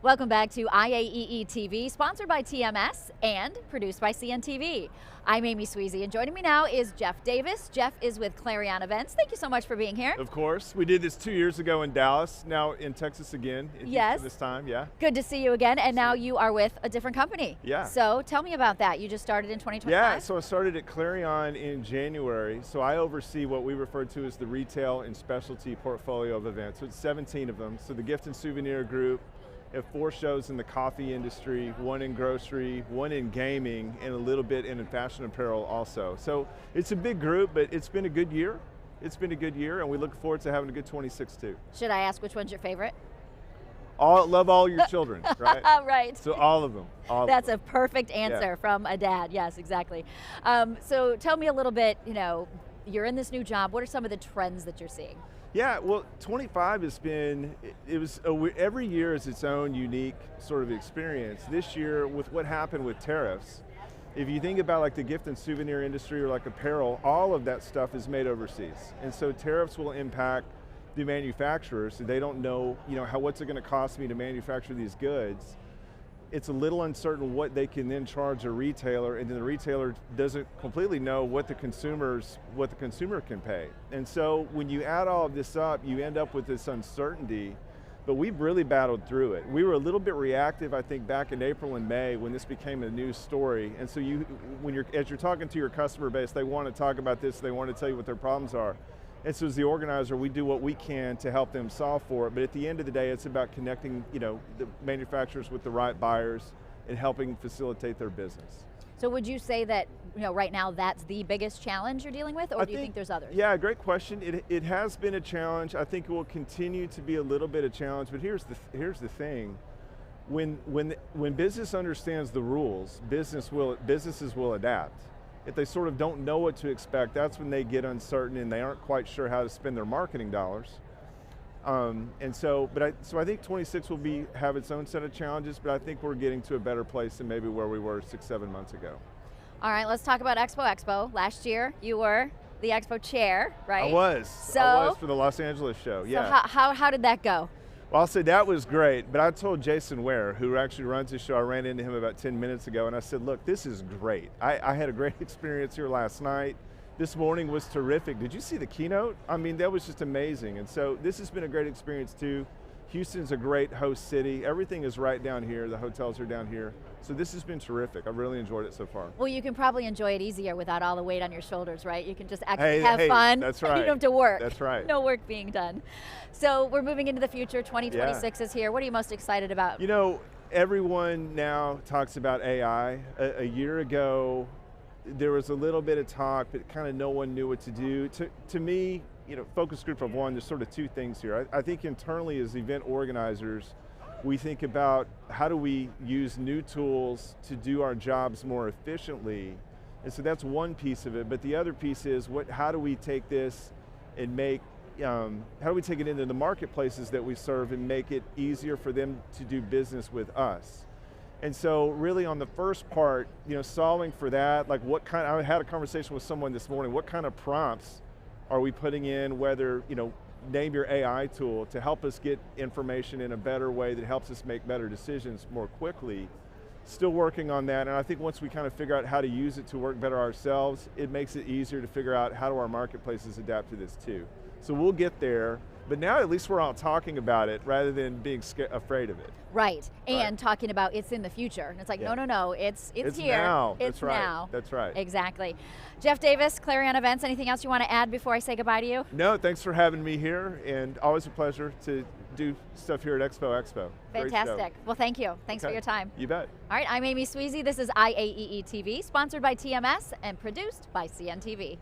Welcome back to IAEE TV, sponsored by TMS and produced by CNTV. I'm Amy Sweezy, and joining me now is Jeff Davis. Jeff is with Clarion Events. Thank you so much for being here. Of course. We did this 2 years ago in Dallas, now in Texas again. Yes. This time, yeah. Good to see you again, and now you are with a different company. Yeah. So tell me about that. You just started in 2025? Yeah, so I started at Clarion in January. So I oversee what we refer to as the retail and specialty portfolio of events. So it's 17 of them. So the gift and souvenir group, have 4 shows in the coffee industry, 1 in grocery, 1 in gaming, and a little bit in fashion apparel also. So it's a big group, but it's been a good year. It's been a good year, and we look forward to having a good 26 too. Should I ask which one's your favorite? Love all your children, right? Right. So all of them. That's a perfect answer from a dad, yes, exactly. So tell me a little bit, you're in this new job, what are some of the trends that you're seeing? Yeah, well, 25 has been, every year is its own unique sort of experience. This year, with what happened with tariffs, if you think about like the gift and souvenir industry or like apparel, all of that stuff is made overseas. And so tariffs will impact the manufacturers, so they don't know, what's it going to cost me to manufacture these goods. It's a little uncertain what they can then charge a retailer, and then the retailer doesn't completely know what the consumer can pay. And so when you add all of this up, you end up with this uncertainty, but we've really battled through it. We were a little bit reactive, I think, back in April and May when this became a news story. And so as you're talking to your customer base, they want to talk about this, they want to tell you what their problems are. And so as the organizer, we do what we can to help them solve for it, but at the end of the day, it's about connecting the manufacturers with the right buyers and helping facilitate their business. So would you say that right now that's the biggest challenge you're dealing with, or do you think there's others? Yeah, great question. It has been a challenge. I think it will continue to be a little bit of a challenge, but here's the thing. When business understands the rules, businesses will adapt. If they sort of don't know what to expect, that's when they get uncertain and they aren't quite sure how to spend their marketing dollars. So I think 26 will have its own set of challenges, but I think we're getting to a better place than maybe where we were 6-7 months ago. All right, let's talk about Expo. Last year, you were the Expo chair, right? I was for the Los Angeles show, yeah. So how did that go? Well, I'll say that was great, but I told Jason Ware, who actually runs the show, I ran into him about 10 minutes ago, and I said, look, this is great. I had a great experience here last night. This morning was terrific. Did you see the keynote? I mean, that was just amazing. And so this has been a great experience too. Houston's a great host city. Everything is right down here. The hotels are down here. So this has been terrific. I've really enjoyed it so far. Well, you can probably enjoy it easier without all the weight on your shoulders, right? You can just actually have fun. That's right. You don't have to work. That's right. No work being done. So we're moving into the future. 2026 is here. What are you most excited about? Everyone now talks about AI. A year ago, there was a little bit of talk, but kind of no one knew what to do. To me, focus group of one, there's sort of 2 things here. I think internally as event organizers, we think about how do we use new tools to do our jobs more efficiently. And so that's one piece of it, but the other piece is how do we take this and how do we take it into the marketplaces that we serve and make it easier for them to do business with us? And so really on the first part, solving for that, like I had a conversation with someone this morning, what kind of prompts are we putting in, whether, name your AI tool to help us get information in a better way that helps us make better decisions more quickly. Still working on that, and I think once we kind of figure out how to use it to work better ourselves, it makes it easier to figure out how do our marketplaces adapt to this too. So we'll get there, but now at least we're all talking about it rather than being afraid of it. Right, and talking about it's in the future. And it's like, no, it's here. Now. It's now. That's right. Exactly. Jeff Davis, Clarion Events, anything else you want to add before I say goodbye to you? No, thanks for having me here, and always a pleasure to do stuff here at Expo. Fantastic. Well, thank you. Thanks for your time. You bet. All right, I'm Amy Sweezy. This is IAEE TV, sponsored by TMS and produced by CNTV.